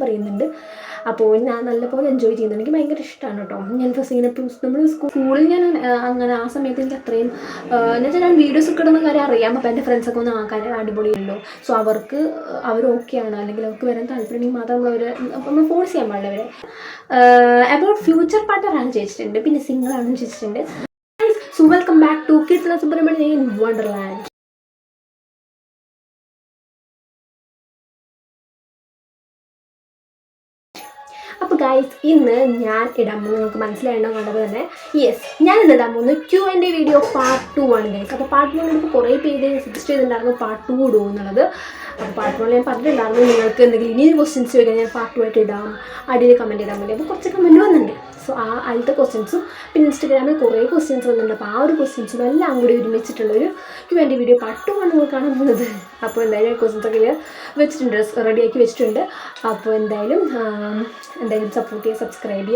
പറയുന്നുണ്ട്. അപ്പോൾ ഞാൻ നല്ലപോലെ എൻജോയ് ചെയ്യുന്നുണ്ട്. എനിക്ക് ഭയങ്കര ഇഷ്ടമാണ് കേട്ടോ. ഞാൻ ഫസ്റ്റ് ഇങ്ങനെ നമ്മൾ സ്കൂളിൽ ഞാൻ അങ്ങനെ ആ സമയത്ത് എനിക്ക് അത്രയും എന്നുവെച്ചാൽ ഞാൻ വീഡിയോസ് ഒക്കെ ഇടുന്ന കാര്യം അറിയാം. അപ്പോൾ എൻ്റെ ഫ്രണ്ട്സൊക്കെ ഒന്ന് കാര്യം അടിപൊളിയുണ്ടല്ലോ. സോ അവർ ഓക്കെയാണ്, അല്ലെങ്കിൽ അവർക്ക് വരാൻ താല്പര്യമുണ്ടെങ്കിൽ മാത്രം നമ്മൾ ഫോഴ്സ് ചെയ്യാൻ പാടില്ല അവരെ. അബൌട്ട് ഫ്യൂച്ചർ പാർട്ട്ണറാണ് ചോദിച്ചിട്ടുണ്ട്, പിന്നെ സിംഗിൾ ആണെന്ന് ചോദിച്ചിട്ടുണ്ട്. So welcome back to kids Subrahmanyan in wonderland. അപ്പോൾ ഗൈസ്, ഇന്ന് ഞാൻ ഇടാൻ പോകുന്നത് നിങ്ങൾക്ക് മനസ്സിലായിട്ടോ കണ്ടത് തന്നെ. ഞാൻ ഇന്ന് ഇടാൻ പോകുന്നത് Q&A വീഡിയോ പാർട്ട് 2 ആണ് ഗൈസ്. അപ്പോൾ പാർട്ട് 1 നമുക്ക് കുറേ പേര് സജസ്റ്റ് ചെയ്തിട്ടുണ്ടായിരുന്നു പാർട്ട് 2 ഇടുമോ എന്നുള്ളത്. അപ്പോൾ പാർട്ട് 1 ഞാൻ പറഞ്ഞിട്ടുണ്ടായിരുന്നു നിങ്ങൾക്ക് എന്തെങ്കിലും ഇനി ക്വസ്റ്റ്യൻസ് ചോദിക്കാൻ ഞാൻ പാർട്ട് 2 ആയിട്ട് ഇടാം, അടിയിൽ കമൻറ്റ് ഇടാൻ വേണ്ടി. അപ്പോൾ കുറച്ച് കമൻറ്റ് വന്നിട്ടുണ്ട്. സോ അതിലത്തെ ക്വസ്റ്റ്യൻസും പിന്നെ ഇൻസ്റ്റഗ്രാമിൽ കുറേ ക്വസ്റ്റ്യൻസ് വന്നിട്ടുണ്ട്. അപ്പോൾ ആ ഒരു ക്വസ്റ്റ്യൻസും എല്ലാം കൂടി ഒരുമിച്ചിട്ടുള്ളൊരു Q&A വീഡിയോ പാർട്ട് 2 ആണ് നിങ്ങൾ കാണാൻ പോകുന്നത്. അപ്പോൾ എന്തായാലും ക്വസ്റ്റ്യൻസൊക്കെ വെച്ചിട്ടുണ്ട്, റെഡിയാക്കി വെച്ചിട്ടുണ്ട്. അപ്പോൾ എന്തായാലും സപ്പോർട്ട് ചെയ്യുക, സബ്സ്ക്രൈബ്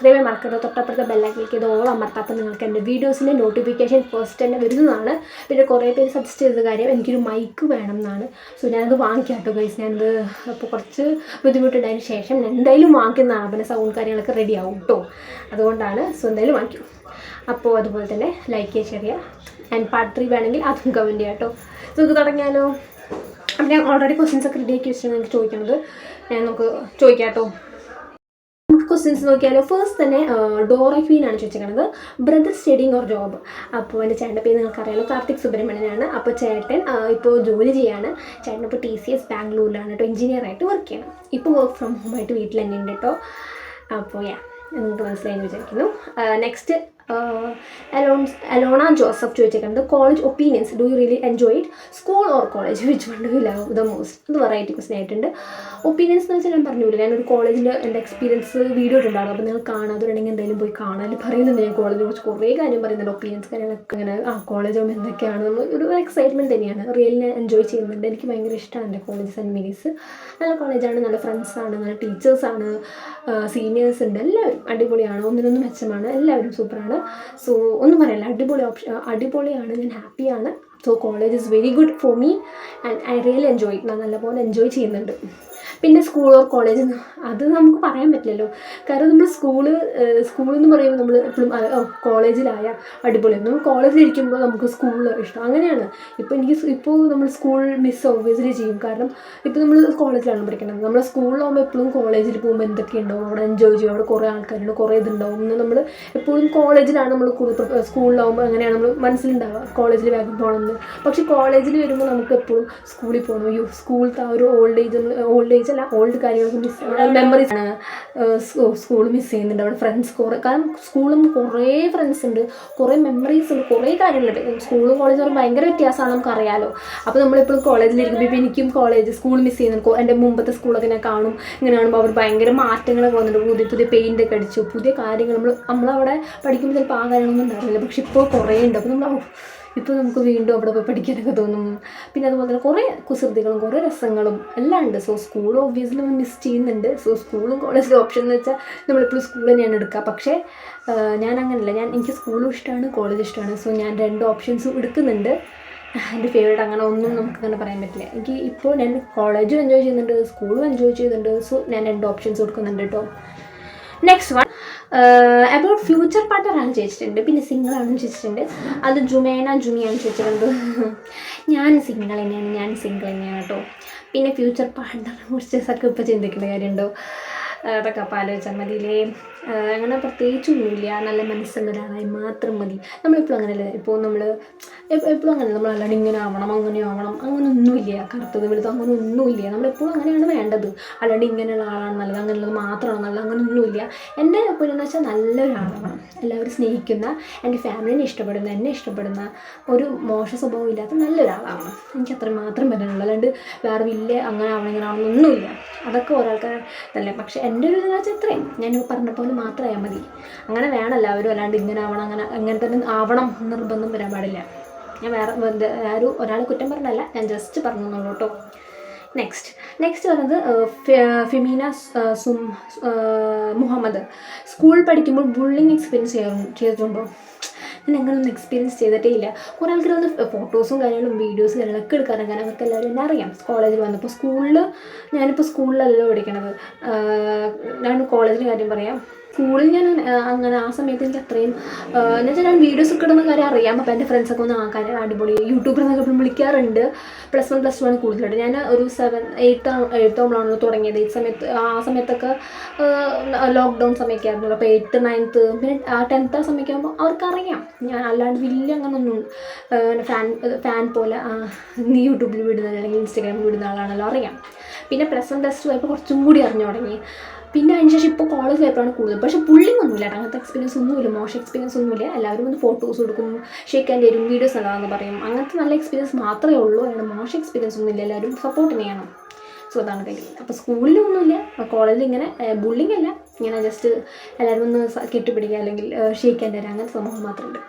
ചെയ്യാൻ മറക്കരുത്. തൊട്ടപ്പുറത്തെ ബെല്ലൈക്കൺ ക്ലിക്ക് ചെയ്ത് ഓൾ അമർത്താം. അപ്പോൾ നിങ്ങൾക്ക് എൻ്റെ വീഡിയോസിൻ്റെ നോട്ടിഫിക്കേഷൻ ഫസ്റ്റ് തന്നെ വരുന്നതാണ്. പിന്നെ കുറേ പേര് സജസ്റ്റ് ചെയ്ത കാര്യം എനിക്കൊരു മൈക്ക് വേണം എന്നാണ്. സോ ഞാനത് വാങ്ങിക്കാം കേട്ടോ ഗൈസ്. ഞാനത് അപ്പോൾ കുറച്ച് ബുദ്ധിമുട്ടുണ്ടായതിന് ശേഷം ഞാൻ എന്തായാലും വാങ്ങിക്കുന്നതാണ്. പിന്നെ സൗണ്ട് കാര്യങ്ങളൊക്കെ റെഡി ആവും കേട്ടോ, അതുകൊണ്ടാണ്. സോ എന്തായാലും വാങ്ങിക്കും. അപ്പോൾ അതുപോലെ തന്നെ ലൈക്ക് ചെയ്യുക, ഷെയർ ചെയ്യുക. ആൻഡ് പാർട്ട് 3 വേണമെങ്കിൽ അതും കമൻറ്റ് ചെയ്യാം കേട്ടോ. സോ ഇത് തുടങ്ങിയാലോ? അപ്പം ഞാൻ ഓൾറെഡി ക്വസ്റ്റ്യൻസൊക്കെ റെഡിയാക്കി വെച്ചിട്ടാണ് എനിക്ക് ചോദിക്കുന്നത്. നമുക്ക് ചോദിക്കാം കേട്ടോ. ക്വസ്റ്റ്യൻസ് നോക്കിയാലോ. ഫസ്റ്റ് തന്നെ ഡോറ ക്വീൻ ആണ് ചോദിച്ചിരിക്കുന്നത്. Brother studying or job? അപ്പോൾ എൻ്റെ ചേട്ടൻ്റെ പേര് നിങ്ങൾക്കറിയാലോ, കാർത്തിക് സുബ്രഹ്മണ്യനാണ്. അപ്പോൾ ചേട്ടൻ ഇപ്പോൾ ജോലി ചെയ്യാണ്. ചേട്ടൻ ഇപ്പോൾ TCS ബാംഗ്ലൂരിലാണ് കേട്ടോ, എഞ്ചിനീയറായിട്ട് വർക്ക് ചെയ്യണം. ഇപ്പോൾ വർക്ക് ഫ്രം ഹോം ആയിട്ട് വീട്ടിൽ തന്നെ ഉണ്ട് കേട്ടോ. അപ്പോൾ നിങ്ങൾക്ക് മനസ്സിലായെന്ന് വിചാരിക്കുന്നു. നെക്സ്റ്റ് അലോണ ജോസഫ് ചോദിച്ചിരിക്കുന്നത് college opinions. Do you really enjoy it? School or college, which one do you love the most? അത് വെറൈറ്റി ക്വസ്റ്റൻ ആയിട്ടുണ്ട്. ഒപ്പീനിയൻസ് എന്ന് വെച്ചാൽ ഞാൻ പറഞ്ഞില്ല, ഞാനൊരു കോളേജിൽ എൻ്റെ എക്സ്പീരിയൻസ് വീഡിയോ ഇട്ടുണ്ടായിരുന്നു. അപ്പോൾ നിങ്ങൾ കാണാതുണ്ടെങ്കിൽ എന്തായാലും പോയി കാണാൻ പറയുന്നുണ്ട്. ഞാൻ കോളേജിനെ കുറിച്ച് കുറേ കാര്യം പറയുന്നുണ്ട്, ഒപ്പീനിയൻസ് കാര്യങ്ങളൊക്കെ. അങ്ങനെ കോളേജ് ആകുമ്പോൾ എന്തൊക്കെയാണ് നമ്മൾ ഒരു എക്സൈറ്റ്മെൻറ്റ് തന്നെയാണ്. റിയലി എൻജോയ് ചെയ്യുന്നുണ്ട്. എനിക്ക് ഭയങ്കര ഇഷ്ടമാണ് എൻ്റെ കോളേജ്. സെൻറ്റ് മേരീസ് നല്ല കോളേജാണ്, നല്ല ഫ്രണ്ട്സാണ്, നല്ല ടീച്ചേഴ്സാണ്, സീനിയേഴ്സ് ഉണ്ട്, എല്ലാവരും അടിപൊളിയാണ്, ഒന്നിനൊന്നും മെച്ചമാണ്, എല്ലാവരും സൂപ്പറാണ്. സോ ഒന്നും പറയില്ല, അടിപൊളിയാണ്. ഞാൻ ഹാപ്പിയാണ്. So college is very good for me and I really enjoy. ഞാൻ നല്ലപോലെ എൻജോയ് ചെയ്യുന്നുണ്ട്. പിന്നെ സ്കൂൾ ഓർ കോളേജ് അത് നമുക്ക് പറയാൻ പറ്റില്ലല്ലോ. കാരണം നമ്മൾ സ്കൂളെന്ന് പറയുമ്പോൾ നമ്മൾ എപ്പോഴും കോളേജിലായ അടിപൊളിയാണ്. നമ്മൾ കോളേജിലിരിക്കുമ്പോൾ നമുക്ക് സ്കൂൾ ഇഷ്ടം, അങ്ങനെയാണ്. ഇപ്പോൾ നമ്മൾ സ്കൂൾ മിസ് ഒബ്വിയസ്ലി ചെയ്യും. കാരണം ഇപ്പോൾ നമ്മൾ കോളേജിലാണ് പഠിക്കുന്നത്. നമ്മൾ സ്കൂളിലാകുമ്പോൾ എപ്പോഴും കോളേജിൽ പോകുമ്പോൾ എന്തൊക്കെയുണ്ടാവും, അവിടെ എൻജോയ് ചെയ്യും, അവിടെ കുറേ ആൾക്കാരുണ്ട്, കുറേ ഇതുണ്ടാവും. നമ്മൾ എപ്പോഴും കോളേജിലാണ് നമ്മൾ സ്കൂളിലാകുമ്പോൾ അങ്ങനെയാണ് നമ്മൾ മനസ്സിലുണ്ടാവുക, കോളേജിൽ വേഗം പോകണമെന്ന്. പക്ഷേ കോളേജിൽ വരുമ്പോൾ നമുക്ക് എപ്പോഴും സ്കൂളിൽ പോകണം. സ്കൂളിലത്തെ ആ ഒരു ഓൾഡ് കാര്യങ്ങൾക്ക് മെമ്മറീസ് ആണ്. സ്കൂൾ മിസ് ചെയ്യുന്നുണ്ട്, അവിടെ ഫ്രണ്ട്സ് കുറേ. കാരണം സ്കൂളും കുറേ ഫ്രണ്ട്സ് ഉണ്ട്, കുറേ മെമ്മറീസ് ഉണ്ട്, കുറേ കാര്യങ്ങളുണ്ട്. സ്കൂളും കോളേജും പറയുമ്പോൾ ഭയങ്കര വ്യത്യാസമാണ്, നമുക്കറിയാലോ. അപ്പോൾ നമ്മളെപ്പോഴും കോളേജിലിരിക്കുമ്പോൾ ഇപ്പോൾ എനിക്കും സ്കൂൾ മിസ് ചെയ്യുന്നുണ്ട്. എൻ്റെ മുമ്പത്തെ സ്കൂളൊക്കെ ഞാൻ ഇങ്ങനെ കാണുമ്പോൾ അവർ ഭയങ്കര മാറ്റങ്ങളൊക്കെ വന്നിട്ടുണ്ട്. പുതിയ പെയിൻ്റൊക്കെ അടിച്ചു, പുതിയ കാര്യങ്ങൾ നമ്മളവിടെ പഠിക്കുമ്പോൾ ചിലപ്പോൾ ആ കാര്യങ്ങളൊന്നും ഉണ്ടാവില്ല. പക്ഷെ ഇപ്പോൾ കുറേ ഉണ്ട്. അപ്പോൾ ഇപ്പോൾ നമുക്ക് വീണ്ടും അവിടെ പോയി പഠിക്കാനൊക്കെ തോന്നും. പിന്നെ അതുപോലെ തന്നെ കുറേ കുസൃതികളും കുറേ രസങ്ങളും എല്ലാം ഉണ്ട്. സോ സ്കൂൾ ഒബ്വിയസ്ലി നമ്മൾ മിസ് ചെയ്യുന്നുണ്ട്. സോ സ്കൂളും കോളേജിലും ഓപ്ഷൻ എന്ന് വെച്ചാൽ നമ്മളിപ്പോൾ സ്കൂൾ തന്നെയാണ് എടുക്കുക. പക്ഷേ ഞാൻ അങ്ങനെയല്ല, എനിക്ക് സ്കൂളും ഇഷ്ടമാണ്, കോളേജ് ഇഷ്ടമാണ്. സോ ഞാൻ 2 ഓപ്ഷൻസും എടുക്കുന്നുണ്ട്. എൻ്റെ ഫേവറേറ്റ് അങ്ങനെ ഒന്നും നമുക്കങ്ങനെ പറയാൻ പറ്റില്ല. ഇപ്പോൾ ഞാൻ കോളേജും എൻജോയ് ചെയ്യുന്നുണ്ട്, സ്കൂളും എൻജോയ് ചെയ്യുന്നുണ്ട്. സോ ഞാൻ 2 ഓപ്ഷൻസ് കൊടുക്കുന്നുണ്ട് കേട്ടോ. നെക്സ്റ്റ് വൺ അബൌട്ട് ഫ്യൂച്ചർ പാർട്ട്ണറാണ് ചോദിച്ചിട്ടുണ്ട്, പിന്നെ സിംഗിൾ ആണെന്ന് ചോദിച്ചിട്ടുണ്ട്. അത് ജുമിയാണ് ചോദിച്ചിട്ടുണ്ട്. ഞാൻ സിംഗിൾ തന്നെയാണ് കേട്ടോ. പിന്നെ ഫ്യൂച്ചർ പാർട്ട്ണറെ കുറിച്ചൊക്കെ ഇപ്പോൾ ചിന്തിക്കേണ്ട കാര്യമുണ്ടോ? അതൊക്കെ അപ്പോൾ ആലോചിച്ചാൽ മതിയില്ലേ. അങ്ങനെ പ്രത്യേകിച്ചൊന്നുമില്ല, നല്ല മനസ്സുള്ള ഒരാളായി മാത്രം മതി. നമ്മളെപ്പോഴും അങ്ങനെയല്ലേ. ഇപ്പോൾ നമ്മൾ എപ്പോഴും അങ്ങനെ നമ്മൾ അല്ലാണ്ട് ഇങ്ങനെ ആവണം അങ്ങനെയൊന്നുമില്ല. കറുത്തത് വലുത് അങ്ങനെ ഒന്നുമില്ല. നമ്മളെപ്പോഴും അങ്ങനെയാണ് വേണ്ടത്. അല്ലാണ്ട് ഇങ്ങനെയുള്ള ആളാണ് നല്ലത്, അങ്ങനെയുള്ളത് മാത്രമാണ് നല്ലത്, അങ്ങനെയൊന്നുമില്ല. എൻ്റെ ഒപ്പീനിയൻ എന്ന് വെച്ചാൽ നല്ലൊരാളാണ്, എല്ലാവരും സ്നേഹിക്കുന്ന, എൻ്റെ ഫാമിലിനെ ഇഷ്ടപ്പെടുന്ന, എന്നെ ഇഷ്ടപ്പെടുന്ന, ഒരു മോശ സ്വഭാവം ഇല്ലാത്ത നല്ലൊരാളാണ്. എനിക്ക് അത്ര മാത്രം പറയാനുള്ളൂ. അല്ലാണ്ട് വേറെ വലിയ അങ്ങനെ ആവണം ഇങ്ങനെ ആവണമെന്നൊന്നുമില്ല. അതൊക്കെ ഓരോരുത്തർ തന്നെ. പക്ഷേ എൻ്റെ ഒരു ഇതെന്ന് വെച്ചാൽ ഇത്രയും ഞാൻ പറഞ്ഞ പോലെ മാത്രമായാൽ മതി. അങ്ങനെ വേണം എല്ലാവരും. അല്ലാണ്ട് ഇങ്ങനെ ആവണം അങ്ങനെ തന്നെ ആവണം നിർബന്ധം വരാൻ പാടില്ല. ഞാൻ ഒരാളെ കുറ്റം പറഞ്ഞല്ല, ഞാൻ ജസ്റ്റ് പറഞ്ഞോളൂ കേട്ടോ. നെക്സ്റ്റ് പറയുന്നത് ഫിമീന മുഹമ്മദ്. സ്കൂൾ പഠിക്കുമ്പോൾ ബുള്ളിങ് എക്സ്പീരിയൻസ് ചെയ്തിട്ടുണ്ടോ? ഞാൻ അങ്ങനെയൊന്നും എക്സ്പീരിയൻസ് ചെയ്തിട്ടേ ഇല്ല. കുറേ ആൾക്കാർ വന്ന് ഫോട്ടോസും കാര്യങ്ങളും വീഡിയോസും കാര്യങ്ങളൊക്കെ എടുക്കാറുണ്ട്. കാരണം അവർക്ക് എല്ലാവരും എന്നെ അറിയാം കോളേജിൽ വന്നപ്പോൾ. ഞാനിപ്പോൾ സ്കൂളിലല്ല പഠിക്കണത്, ഞാൻ കോളേജിൻ്റെ കാര്യം പറയാം. സ്കൂളിൽ ഞാൻ അങ്ങനെ ആ സമയത്ത് എനിക്ക് അത്രയും എന്ന് വെച്ചാൽ ഞാൻ വീഡിയോസ് ഒക്കെ ഇടുന്ന കാര്യം അറിയാം. അപ്പോൾ എൻ്റെ ഫ്രണ്ട്സൊക്കെ ഒന്ന് കാര്യം അടിപൊളി യൂട്യൂബർ എന്നൊക്കെ വിളിക്കാറുണ്ട്. +1 +2 കൂടുതലായിട്ട്. ഞാൻ ഒരു 8th ആകുമ്പോഴാണല്ലോ തുടങ്ങിയത്. ആ സമയത്തൊക്കെ ലോക്ക്ഡൗൺ സമയമൊക്കെ ആയിരുന്നു. അപ്പോൾ 8th 9th പിന്നെ 10th ആ സമയമൊക്കെ ആകുമ്പോൾ അവർക്കറിയാം. ഞാൻ അല്ലാണ്ട് വലിയ അങ്ങനൊന്നും ഫാൻ പോലെ നീ യൂട്യൂബിൽ വിടുന്ന അല്ലെങ്കിൽ ഇൻസ്റ്റാഗ്രാമിൽ വിടുന്ന ആളാണല്ലോ, അറിയാം. പിന്നെ +1 +2 ആയപ്പോൾ കുറച്ചും കൂടി അറിഞ്ഞു തുടങ്ങി. പിന്നെ അതിന് ശേഷം ഇപ്പോൾ കോളേജ് ലൈഫാണ് കൂടുതൽ. പക്ഷേ പുള്ളിങ് ഒന്നുമില്ല, അങ്ങനത്തെ എക്സ്പീരിയൻസ് ഒന്നുമില്ല, മോശം എക്സ്പീരിയൻസ് ഒന്നുമില്ല. എല്ലാവരും വന്ന് ഫോട്ടോസ് കൊടുക്കും, ഷേക്ക് ഹാൻഡ് തരും, വീഡിയോസ് നല്ലതാണെന്ന് പറയും. അങ്ങനത്തെ നല്ല എക്സ്പീരിയൻസ് മാത്രമേ ഉള്ളൂ. അതിന് മോശം എക്സ്പീരിയൻസ് ഒന്നുമില്ല. എല്ലാവരും സപ്പോർട്ട് ചെയ്യണം. സോ അതാണ് കാര്യം. അപ്പോൾ സ്കൂളിലൊന്നുമില്ല, കോളേജിൽ ഇങ്ങനെ ബുള്ളിങ് അല്ല, ഇങ്ങനെ ജസ്റ്റ് എല്ലാവരും ഒന്ന് കെട്ടിപ്പിടിക്കുക അല്ലെങ്കിൽ ഷേക്ക് ഹാൻഡ് തരാം, അങ്ങനത്തെ സംഭവം മാത്രമുണ്ട്.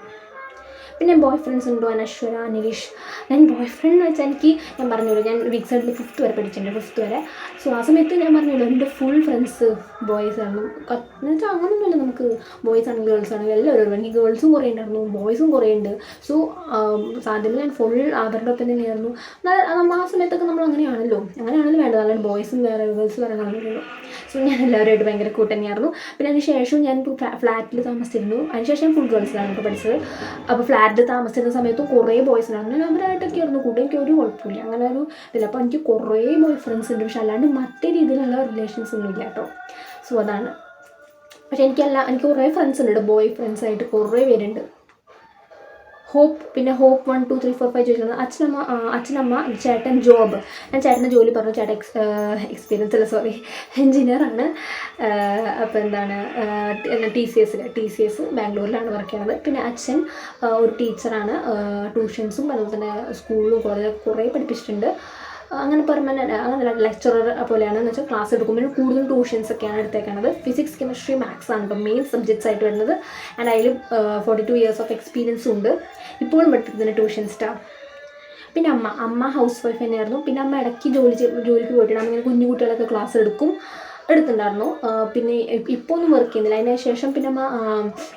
പിന്നെ ബോയ് ഫ്രണ്ട്സ് ഉണ്ടോ? അനശ്വര, അനിരീഷ്. ഞാൻ ബോയ് ഫ്രണ്ട് എന്ന് വെച്ചാൽ ഞാൻ പറഞ്ഞല്ലോ, ഞാൻ വിക്സഡിൽ 5th വരെ പഠിച്ചിട്ടുണ്ട്, 5th വരെ. സോ ആ സമയത്ത് ഞാൻ പറഞ്ഞല്ലോ എൻ്റെ ഫുൾ ഫ്രണ്ട്സ് ബോയ്സ് ആയിരുന്നു. എന്ന് വെച്ചാൽ അങ്ങനെയൊന്നുമില്ല, നമുക്ക് ബോയ്സ് ആണെങ്കിൽ ഗേൾസ് ആണെങ്കിൽ എല്ലാവരും. എനിക്ക് ഗേൾസും കുറേ ഉണ്ടായിരുന്നു, ബോയ്സും കുറേ ഉണ്ട്. സോ സാധ്യത ഞാൻ ഫുൾ അവരുടെ ഒപ്പം തന്നെയായിരുന്നു. ആ സമയത്തൊക്കെ നമ്മൾ അങ്ങനെയാണല്ലോ വേണ്ടത്, അല്ലാണ്ട് ബോയ്സും വേറെ ഗേൾസ് വേറെ കാണുന്നില്ലല്ലോ. സോ ഞാൻ എല്ലാവരുമായിട്ട് ഭയങ്കര കൂട്ടന്നെയായിരുന്നു. പിന്നെ അതിന് ശേഷം ഞാൻ ഫ്ലാറ്റിൽ താമസിച്ചിരുന്നു. അതിനുശേഷം ഞാൻ ഫുൾ ഗേൾസിലാണ് ഇപ്പോൾ പഠിച്ചത്. അപ്പോൾ ഫ്ലാറ്റിൽ താമസിച്ചിരുന്ന സമയത്തും കുറേ ബോയ്സ് ഉണ്ടായിരുന്നു. ഞാൻ അവരായിട്ടൊക്കെ ആയിരുന്നു കൂടെ, എനിക്ക് ഒരു കുഴപ്പമില്ല, അങ്ങനെ ഒരു ഇതില്ല. അപ്പോൾ എനിക്ക് കുറേ ബോയ് ഫ്രണ്ട്സ് ഉണ്ട്, പക്ഷെ അല്ലാണ്ട് മറ്റേ രീതിയിലുള്ള റിലേഷൻസ് ഒന്നും ഇല്ല കേട്ടോ. സോ അതാണ്. പക്ഷെ എനിക്ക് കുറേ ഫ്രണ്ട്സ് ഉണ്ട്, ബോയ് ഫ്രണ്ട്സായിട്ട് കുറേ പേരുണ്ട്. പിന്നെ ഹോപ്പ് 1 2 3 4 5 ചോദിക്കുന്നത് അച്ഛനമ്മ ചേട്ടൻ ജോബ്. ഞാൻ ചേട്ടൻ്റെ ജോലി പറഞ്ഞു. ചേട്ടൻ എക്സ്പീരിയൻസ് അല്ല, എൻജിനീയറാണ്. അപ്പോൾ എന്താണ് TCS ബാംഗ്ലൂരിലാണ് വർക്ക് ചെയ്യുന്നത്. പിന്നെ അച്ഛൻ ഒരു ടീച്ചറാണ്, ട്യൂഷൻസും അതുപോലെ തന്നെ സ്കൂളിലും കോളേജിലും കുറേ പഠിപ്പിച്ചിട്ടുണ്ട്. അങ്ങനെ അങ്ങനെ ലെക്ചറർ പോലെയാണ്, എന്ന് വെച്ചാൽ ക്ലാസ് എടുക്കുമ്പോഴും കൂടുതലും ട്യൂഷൻസൊക്കെയാണ് എടുത്തേക്കുന്നത്. ഫിസിക്സ് കെമിസ്ട്രി മാത്സ് ആണ് ഇപ്പോൾ മെയിൻ സബ്ജക്ട്സ് ആയിട്ട് വരുന്നത്. ആൻഡ് അതിൽ 42 years ഓഫ് എക്സ്പീരിയൻസും ഉണ്ട്. ഇപ്പോഴും പഠിപ്പിക്കുന്ന ട്യൂഷൻസ്റ്റാണ്. പിന്നെ അമ്മ ഹൗസ് വൈഫ് തന്നെയായിരുന്നു. പിന്നെ അമ്മ ഇടയ്ക്ക് ജോലിക്ക് പോയിട്ടുണ്ട്. അങ്ങനെ കുഞ്ഞു കുട്ടികളൊക്കെ ക്ലാസ് എടുത്തിട്ടുണ്ടായിരുന്നു. പിന്നെ ഇപ്പോൾ ഒന്നും വർക്ക് ചെയ്യുന്നില്ല. അതിന് ശേഷം പിന്നെ അമ്മ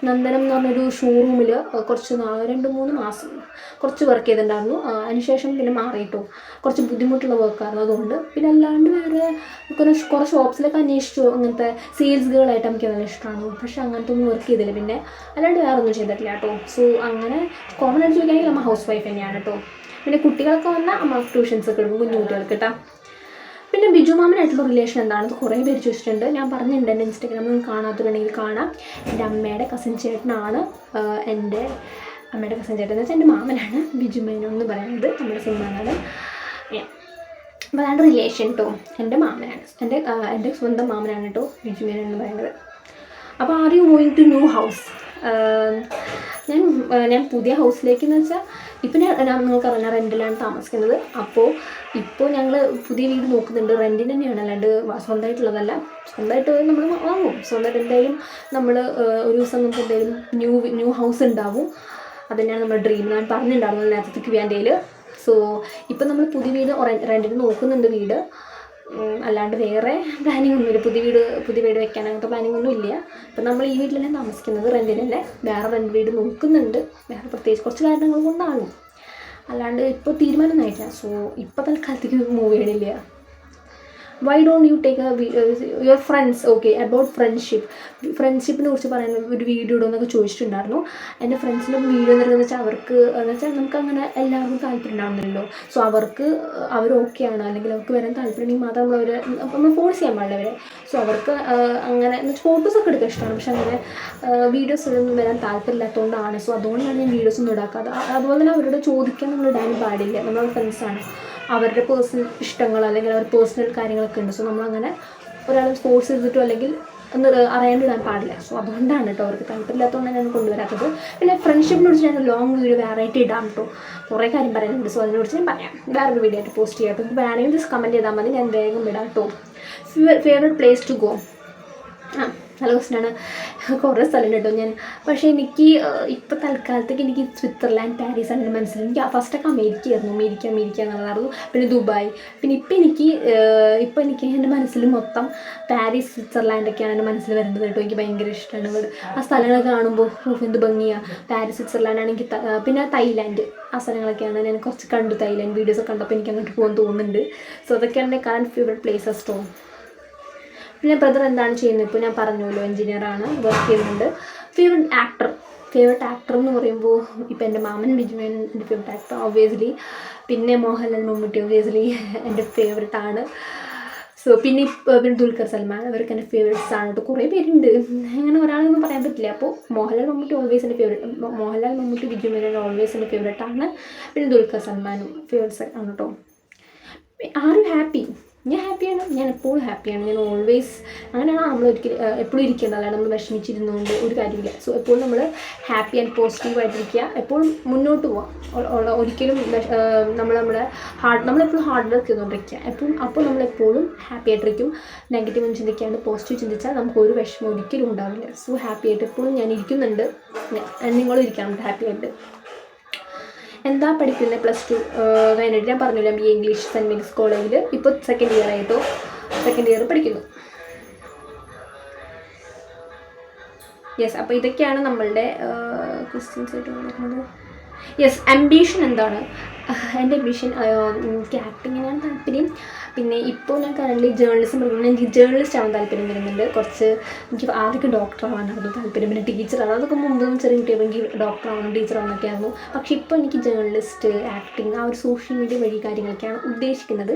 നന്ദനം എന്ന് പറഞ്ഞൊരു ഷോറൂമിൽ കുറച്ച് 2-3 മാസം കുറച്ച് വർക്ക് ചെയ്തിട്ടുണ്ടായിരുന്നു. അതിനുശേഷം പിന്നെ മാറിയിട്ടു. കുറച്ച് ബുദ്ധിമുട്ടുള്ള വർക്കായിരുന്നു, അതുകൊണ്ട്. പിന്നെ അല്ലാണ്ട് വേറെ കുറേ ഷോപ്സിലൊക്കെ അന്വേഷിച്ചു. അങ്ങനത്തെ സെയിൽസ് ഗേളായിട്ട് നമുക്ക് നല്ല ഇഷ്ടമാണ്, പക്ഷേ അങ്ങനത്തെ ഒന്നും വർക്ക് ചെയ്തില്ല. പിന്നെ അല്ലാണ്ട് വേറെ ഒന്നും ചെയ്തിട്ടില്ല കേട്ടോ. സോ അങ്ങനെ കോമൺ ആയിട്ട് ചോദിക്കുകയാണെങ്കിൽ അമ്മ ഹൗസ് വൈഫ് തന്നെയാണ് കേട്ടോ. പിന്നെ കുട്ടികളൊക്കെ വന്നാൽ അമ്മ ട്യൂഷൻസൊക്കെ എടുക്കും, കുഞ്ഞു കുട്ടികൾക്ക് കേട്ടോ. പിന്നെ ബിജു മാമനായിട്ടുള്ള റിലേഷൻ എന്താണെന്ന് കുറേ പേര് ചോദിച്ചിട്ടുണ്ട്. ഞാൻ പറഞ്ഞിട്ടുണ്ട്, എൻ്റെ ഇൻസ്റ്റാഗ്രാമിൽ കാണാത്തവരുണ്ടെങ്കിൽ കാണാം. എൻ്റെ അമ്മയുടെ കസിൻ ചേട്ടനാണ്. എൻ്റെ അമ്മയുടെ കസിൻ ചേട്ടൻ എന്ന് വെച്ചാൽ എൻ്റെ മാമനാണ് ബിജു മേനോൻ എന്ന് പറയുന്നത്, നമ്മുടെ സിനിമയാണ്. അപ്പോൾ അതാണ് റിലേഷൻ കേട്ടോ. എൻ്റെ മാമനാണ്, എൻ്റെ സ്വന്തം മാമനാണ് കേട്ടോ ബിജു മേനോൻ എന്ന് പറയുന്നത്. അപ്പോൾ are you moving to new house? ഞാൻ പുതിയ ഹൗസിലേക്ക് എന്ന് വെച്ചാൽ ഇപ്പം നിങ്ങൾക്കറിയാം, ഞാൻ റെൻറ്റിലാണ് താമസിക്കുന്നത്. ഇപ്പോൾ ഞങ്ങൾ പുതിയ വീട് നോക്കുന്നുണ്ട്. റെൻറ്റിന് തന്നെയാണ്, അല്ലാണ്ട് സ്വന്തമായിട്ടുള്ളതല്ല. സ്വന്തമായിട്ട് നമ്മൾ വാങ്ങും. സ്വന്തമായിട്ട് എന്തായാലും നമ്മൾ ഒരു ദിവസം നമുക്ക് എന്തായാലും ന്യൂ ഹൗസ് ഉണ്ടാവും. അത് തന്നെയാണ് നമ്മുടെ ഡ്രീം. ഞാൻ പറഞ്ഞിട്ടുണ്ടായിരുന്നു നേരത്തെ ക്വിയാൻ്റെയിൽ. സോ ഇപ്പം നമ്മൾ പുതിയ വീട് റെൻറ്റിന് നോക്കുന്നുണ്ട് വീട്. അല്ലാണ്ട് വേറെ പ്ലാനിങ് ഒന്നുമില്ല. പുതിയ വീട് വെക്കാൻ അങ്ങനത്തെ പ്ലാനിങ് ഒന്നും ഇല്ല. അപ്പം നമ്മൾ ഈ വീട്ടിലല്ലേ താമസിക്കുന്നത്, റെൻറ്റിനല്ലേ. വേറെ റെൻറ്റ് വീട് നോക്കുന്നുണ്ട്. വേറെ പ്രത്യേകിച്ച് കുറച്ച് കാരണങ്ങൾ കൊണ്ടാണ്, അല്ലാണ്ട് ഇപ്പോൾ തീരുമാനമൊന്നുമായിട്ടില്ല. സോ ഇപ്പോൾ തൽക്കാലത്തേക്ക് മൂവ് ചെയ്യണില്ല. Why don't you take your friends? Okay, about ഫ്രണ്ട്ഷിപ്പിനെ കുറിച്ച് പറയാൻ ഒരു വീഡിയോ ഇടുമെന്നൊക്കെ ചോദിച്ചിട്ടുണ്ടായിരുന്നു. എൻ്റെ ഫ്രണ്ട്സിൻ്റെ വീഡിയോ എന്ന് വെച്ചാൽ അവർക്ക് എന്ന് വെച്ചാൽ നമുക്കങ്ങനെ എല്ലാവർക്കും താല്പര്യം ഉണ്ടാവുന്നില്ലല്ലോ. സോ അവർ ഓക്കെയാണ്, അല്ലെങ്കിൽ അവർക്ക് വരാൻ താല്പര്യമുണ്ടെങ്കിൽ മാത്രം നമ്മൾ ഫോഴ്സ് ചെയ്യാൻ പാടില്ല അവരെ. സോ അവർക്ക് അങ്ങനെ ഫോട്ടോസൊക്കെ എടുക്കാൻ ഇഷ്ടമാണ്, പക്ഷെ അങ്ങനെ വീഡിയോസിലൊന്നും വരാൻ താല്പര്യമില്ലാത്തതുകൊണ്ടാണ്. സോ അതുകൊണ്ടാണ് ഞാൻ വീഡിയോസൊന്നും ഇടാക്കാതെ. അതുപോലെ തന്നെ അവരോട് ചോദിക്കാൻ നമ്മൾ ഇടാൻ പാടില്ല. നമ്മളെ ഫ്രണ്ട്സാണ്, അവരുടെ പേഴ്സണൽ ഇഷ്ടങ്ങൾ അല്ലെങ്കിൽ അവരുടെ പേഴ്സണൽ കാര്യങ്ങളൊക്കെ ഉണ്ട്. സോ നമ്മളങ്ങനെ ഒരാളെ ഫോഴ്സ് ചെയ്തിട്ടോ അല്ലെങ്കിൽ അറിയാണ്ടിടാൻ പാടില്ല. സോ അതുകൊണ്ടാണ് കേട്ടോ, അവർക്ക് താല്പര്യമില്ലാത്തതുകൊണ്ടാണ് ഞാൻ കൊണ്ടുവരാത്തത്. പിന്നെ ഫ്രണ്ട്ഷിപ്പിനെ കുറിച്ച് ഞാൻ ലോങ് വീഡിയോ വേറെയായിട്ട് ഇടാം കേട്ടോ. കുറേ കാര്യം പറയാനുണ്ട്. സോ അതിനെക്കുറിച്ച് ഞാൻ പറയാം, വേറൊരു വീഡിയോ ആയിട്ട് പോസ്റ്റ് ചെയ്യാം. അപ്പോൾ വേണമെങ്കിൽ ജസ്റ്റ് കമൻറ്റ് ചെയ്താൽ മതി, ഞാൻ വേഗം ഇടാം കേട്ടോ. Favourite place to go? നല്ല ക്വസ്റ്റ്യനാണ്. കുറേ സ്ഥലം കേട്ടോ ഞാൻ. പക്ഷേ എനിക്ക് ഇപ്പോൾ തൽക്കാലത്തേക്ക് എനിക്ക് സ്വിറ്റ്സർലാൻഡ്, പാരീസ് ആണ് എൻ്റെ മനസ്സിൽ. എനിക്ക് ഫസ്റ്റൊക്കെ അമേരിക്ക എന്നുള്ളതായിരുന്നു. പിന്നെ ദുബായ്. പിന്നെ ഇപ്പോൾ എനിക്ക് എൻ്റെ മനസ്സിൽ മൊത്തം പാരീസ്, സ്വിറ്റ്സർലാൻഡൊക്കെയാണ് എൻ്റെ മനസ്സിൽ വരുന്നത് കേട്ടോ. എനിക്ക് ഭയങ്കര ഇഷ്ടമാണ് ഇവിടെ ആ സ്ഥലങ്ങൾ കാണുമ്പോൾ. എന്ത് ഭംഗിയാണ്. പാരീസ്, സ്വിറ്റ്സർലാൻഡ് ആണെങ്കിൽ പിന്നെ തായ്ലാൻഡ്, ആ സ്ഥലങ്ങളൊക്കെയാണ് ഞാൻ കുറച്ച് കണ്ടു. തായ്ലാൻഡ് വീഡിയോസൊക്കെ കണ്ടപ്പോൾ എനിക്ക് അങ്ങോട്ട് പോകാൻ തോന്നുന്നുണ്ട്. സോ അതൊക്കെയാണ് എൻ്റെ കറൻറ്റ് ഫേവറേറ്റ് പ്ലേസസ് ടോ. പിന്നെ ബ്രദർ എന്താണ് ചെയ്യുന്നത്? ഇപ്പോൾ ഞാൻ പറഞ്ഞല്ലോ, എഞ്ചിനീയറാണ്, വർക്ക് ചെയ്യുന്നുണ്ട്. ഫേവറേറ്റ് ആക്ടർ എന്ന് പറയുമ്പോൾ ഇപ്പോൾ എൻ്റെ മാമൻ ബിജു മേനോൻ എൻ്റെ ഫേവറേറ്റ് ആക്ടർ ഓബ്വിയസ്ലി. പിന്നെ മോഹൻലാൽ, മമ്മൂട്ടി ഓബ്വിയസ്ലി എൻ്റെ ഫേവറേറ്റ് ആണ്. സോ പിന്നെ ദുൽഖർ സൽമാൻ, അവർക്ക് എൻ്റെ ഫേവറേറ്റ്സ് ആണ് കേട്ടോ. കുറേ പേരുണ്ട്, അങ്ങനെ ഒരാളൊന്നും പറയാൻ പറ്റില്ല. അപ്പോൾ മോഹൻലാൽ, മമ്മൂട്ടി ഓൾവേസ് എൻ്റെ മോഹൻലാൽ, മമ്മൂട്ടി, ബിജു മേനോൻ ഓൾവേസ് എൻ്റെ ഫേവറേറ്റ് ആണ്. പിന്നെ ദുൽഖർ സൽമാനും ഫേവറേറ്റ്സ് ആണ് കേട്ടോ. Are you happy? ഞാൻ ഹാപ്പിയാണ്. ഞാൻ എപ്പോഴും ഹാപ്പിയാണ്. ഞാൻ ഓൾവേസ് അങ്ങനെയാണ് നമ്മൾ എപ്പോഴും ഇരിക്കേണ്ടത്. അല്ലാതെ നമ്മൾ വിഷമിച്ചിരുന്നുകൊണ്ട് ഒരു കാര്യമില്ല. സോ എപ്പോഴും നമ്മൾ ഹാപ്പി ആൻഡ് പോസിറ്റീവായിട്ടിരിക്കുക. എപ്പോഴും മുന്നോട്ട് പോവാം. ഒരിക്കലും നമ്മളെപ്പോഴും ഹാർഡ് വർക്ക് ചെയ്തുകൊണ്ടിരിക്കുക. അപ്പോൾ നമ്മളെപ്പോഴും ഹാപ്പി ആയിട്ടിരിക്കും. നെഗറ്റീവ് ഒന്നും ചിന്തിക്കാണ്ട് പോസിറ്റീവ് ചിന്തിച്ചാൽ നമുക്കൊരു വിഷമം ഒരിക്കലും ഉണ്ടാവില്ല. സോ ഹാപ്പി ആയിട്ട് എപ്പോഴും ഞാൻ ഇരിക്കുന്നുണ്ട്. നിങ്ങളും ഇരിക്കണം ഹാപ്പി ആയിട്ട്. എന്താ പഠിക്കുന്നത്? +2 കഴിഞ്ഞിട്ട് ഞാൻ പറഞ്ഞില്ല, BA ഇംഗ്ലീഷ് സെൻറ്റ് മേരീസ് കോളേജിൽ ഇപ്പോൾ സെക്കൻഡ് ഇയർ ആയിട്ടോ. സെക്കൻഡ് ഇയർ പഠിക്കുന്നു. യെസ്, അപ്പോൾ ഇതൊക്കെയാണ് നമ്മളുടെ ക്വസ്റ്റ്യൻസ് ആയിട്ട് നടക്കുന്നത്. യെസ്, അംബീഷൻ എന്താണ്? എൻ്റെ അംബീഷൻ എനിക്ക് ആക്ടിങ്ങിനാണ് താല്പര്യം. പിന്നെ ഇപ്പോൾ ഞാൻ കറൻ്റ് ജേർണലിസം പഠിക്കുന്നത്. എനിക്ക് ജേർണലിസ്റ്റ് ആവാൻ താല്പര്യം വരുന്നുണ്ട്. എനിക്ക് ആദ്യമൊക്കെ ഡോക്ടർ ആവാനായിരുന്നു താല്പര്യം. പിന്നെ ടീച്ചറാണ്. അതൊക്കെ മുമ്പൊന്നും ചെറിയ കുട്ടിയാകുമ്പോൾ എനിക്ക് ഡോക്ടർ ആവണം, ടീച്ചർ ആവണമൊക്കെ ആയിരുന്നു. പക്ഷേ ഇപ്പോൾ എനിക്ക് ജേർണലിസ്റ്റ്, ആക്ടിങ്, ആ ഒരു സോഷ്യൽ മീഡിയ വഴി കാര്യങ്ങളൊക്കെയാണ് ഉദ്ദേശിക്കുന്നത്.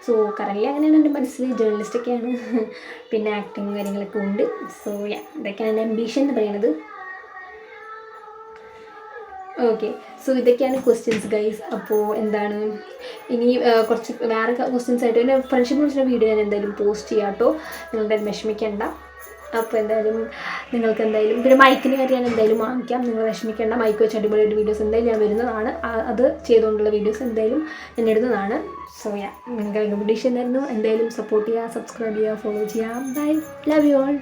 സോ കറൻ്റ് അങ്ങനെയാണ് എൻ്റെ മനസ്സിൽ, ജേർണലിസ്റ്റൊക്കെയാണ്. പിന്നെ ആക്ടിങ് കാര്യങ്ങളൊക്കെ ഉണ്ട്. സോ ഇതൊക്കെയാണ് എൻ്റെ അംബീഷൻ എന്ന് പറയുന്നത്. ഓക്കെ, സോ ഇതൊക്കെയാണ് ക്വസ്റ്റ്യൻസ് ഗൈസ്. അപ്പോൾ എന്താണ് ഇനി കുറച്ച് വേറെ ക്വസ്റ്റ്യൻസ് ആയിട്ട് പിന്നെ ഫ്രണ്ട്ഷിപ്പ് കുറിച്ചുള്ള വീഡിയോ ഞാൻ എന്തായാലും പോസ്റ്റ് ചെയ്യാം കേട്ടോ. നിങ്ങളെന്തായാലും വിഷമിക്കേണ്ട. അപ്പോൾ എന്തായാലും നിങ്ങൾക്ക് എന്തായാലും പിന്നെ മൈക്കിന് കാര്യം ഞാൻ എന്തായാലും വാങ്ങിക്കാം. നിങ്ങൾ വിഷമിക്കേണ്ട. മൈക്ക് വെച്ച് അടിപൊളിയായിട്ട് വീഡിയോസ് എന്തായാലും ഞാൻ വരുന്നതാണ്. അത് ചെയ്തുകൊണ്ടുള്ള വീഡിയോസ് എന്തായാലും ഞാൻ ഇടുന്നതാണ്. സോ നിങ്ങൾക്ക് റെക്കമെൻഡേഷൻ തരുന്നു. എന്തായാലും സപ്പോർട്ട് ചെയ്യുക, സബ്സ്ക്രൈബ് ചെയ്യുക, ഫോളോ ചെയ്യുക. Bye, love you all.